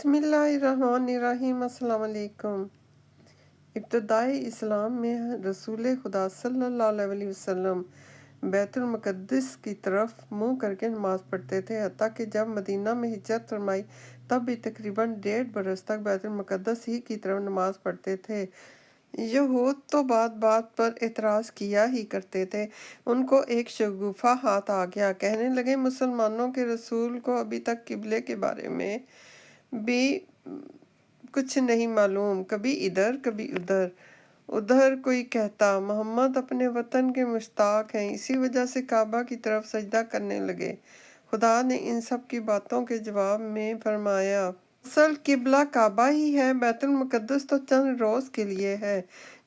बिस्मिल्लाहिर्रहमानिर्रहीम। अस्सलाम वालेकुम। इब्तदाई इस्लाम में रसूल खुदा सल्लल्लाहु अलैहि वसल्लम बैतुल मुक़द्दस की तरफ मुंह करके नमाज पढ़ते थे, हत्ता कि जब मदीना में हिजरत फरमाई तब भी तकरीबन 1.5 बरस तक बैतुल मुक़द्दस ही की तरफ नमाज पढ़ते थे। यहूद तो बात बात पर एतराज़ किया ही करते थे। उनको एक शगुफ़ा हाथ आ गया। कहने लगे, मुसलमानों के रसूल को अभी तक किबले के बारे में भी कुछ नहीं मालूम, कभी इधर कभी उधर। उधर कोई कहता मोहम्मद अपने वतन के मुश्ताक हैं, इसी वजह से काबा की तरफ सजदा करने लगे। खुदा ने इन सब की बातों के जवाब में फरमाया, असल किबला काबा ही है, बैतुल मुक़द्दस तो चंद रोज के लिए है।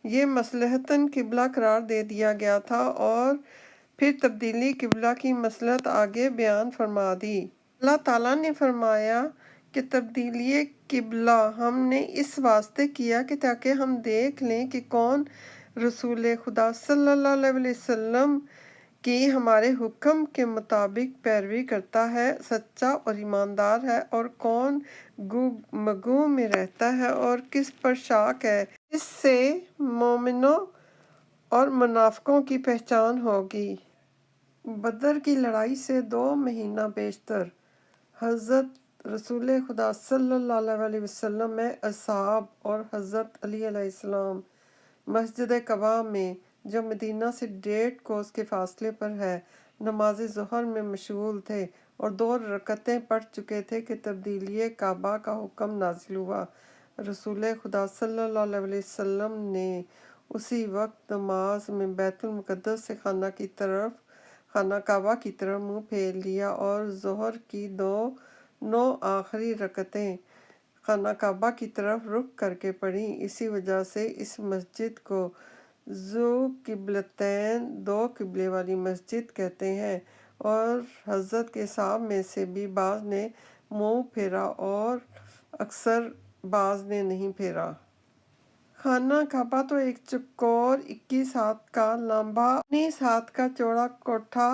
ये मसलहतन किबला करार दे दिया गया था और फिर तब्दीली किबला की मसलहत आगे बयान फरमा दी। अल्लाह ताला ने फरमाया कि तब्दीली किबला हमने इस वास्ते किया कि ताकि हम देख लें कि कौन रसूल खुदा सल्लल्लाहु अलैहि वसल्लम की हमारे हुक्म के मुताबिक पैरवी करता है, सच्चा और ईमानदार है, और कौन मगू में रहता है और किस पर शाक है। इससे मोमिनों और मुनाफिकों की पहचान होगी। बदर की लड़ाई से 2 महीना बेशतर हज़रत रसूल खुदा सल्लल्लाहु अलैहि वसल्लम में असहाब और हज़रत अली अलैहिस्सलाम मस्जिद कबा में, जो मदीना से 1.5 कोस के फासले पर है, नमाज ज़ोहर में मशगूल थे और 2 रकतें पढ़ चुके थे कि तब्दीली काबा का हुक्म नाजिल हुआ। रसूल खुदा सल्लल्लाहु अलैहि वसल्लम ने उसी वक्त नमाज में बैतुल मुक़द्दस से खाना काबा की तरफ मुंह फेर लिया और ज़ोहर की 9 आखिरी रकतें खाना काबा की तरफ रुख करके पढ़ी। इसी वजह से इस मस्जिद को ज़ू किबलतैन, 2 किबले वाली मस्जिद कहते हैं। और हज़रत के साहब में से भी बाज़ ने मुंह फेरा और अक्सर बाज़ ने नहीं फेरा। खाना काबा तो एक चौकोर 21 हाथ का लंबा 19 हाथ का चौड़ा कोठा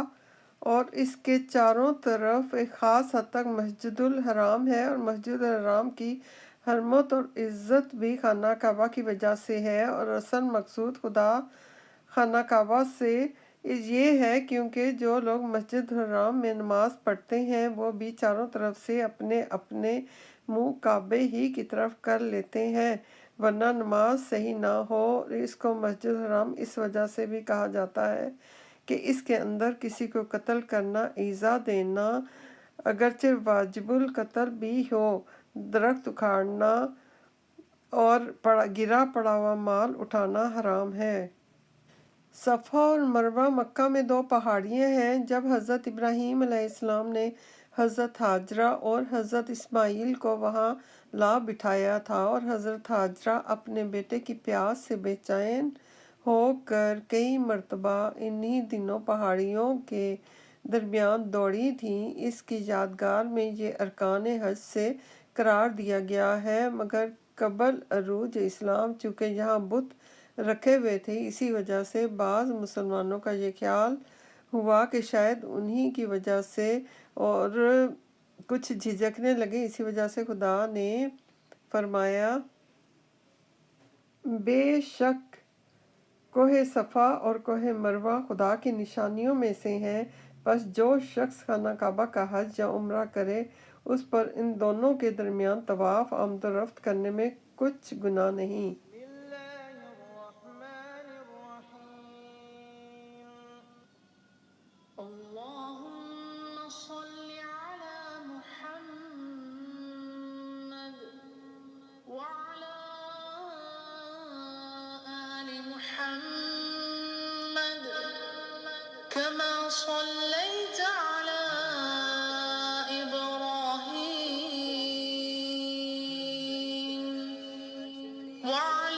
और इसके चारों तरफ एक ख़ास हद तक मस्जिदुल हराम है, और मस्जिदुल हराम की हरमत और इज़्ज़त भी खाना काबा की वजह से है। और असल मकसूद खुदा खाना काबा से ये है क्योंकि जो लोग मस्जिद हराम में नमाज पढ़ते हैं वो भी चारों तरफ से अपने अपने मुंह काबे ही की तरफ कर लेते हैं, वरना नमाज सही ना हो। इसको मस्जिद हराम इस वजह से भी कहा जाता है कि इसके अंदर किसी को कत्ल करना, ईज़ा देना, अगरचे वाजिबुल कत्ल भी हो, दरख्त उखाड़ना और गिरा पड़ा हुआ माल उठाना हराम है। सफ़ा और मरवा मक्का में 2 पहाड़ियाँ हैं। जब हज़रत इब्राहीम अलैहिस्सलाम ने हज़रत हाजरा और हज़रत इस्माईल को वहाँ ला बिठाया था और हज़रत हाजरा अपने बेटे की प्यास से बेचैन होकर कई मरतबा इन्हीं दिनों पहाड़ियों के दरमियान दौड़ी थीं, इसकी यादगार में ये अरकान हज से करार दिया गया है। मगर कबल अरूज इस्लाम चूँकि यहाँ बुत रखे हुए थे, इसी वजह से बाज़ मुसलमानों का ये ख्याल हुआ कि शायद उन्हीं की वजह से और कुछ झिझकने लगे। इसी वजह से खुदा ने फरमाया, बेशक कोहे सफ़ा और कोहे मरवा खुदा की निशानियों में से हैं, बस जो शख्स खाना काबा का हज या उम्रा करे उस पर इन दोनों के दरमियान तवाफ़ आमद और रफ्त करने में कुछ गुनाह नहीं। كما صليت على إبراهيم وعلى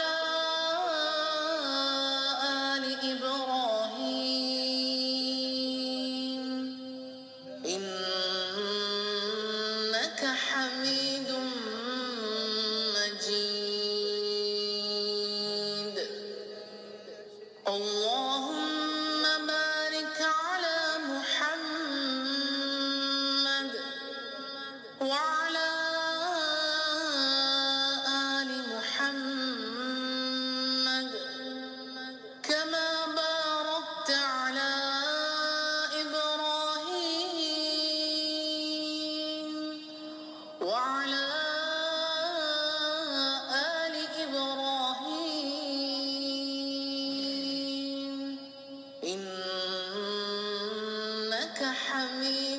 حميد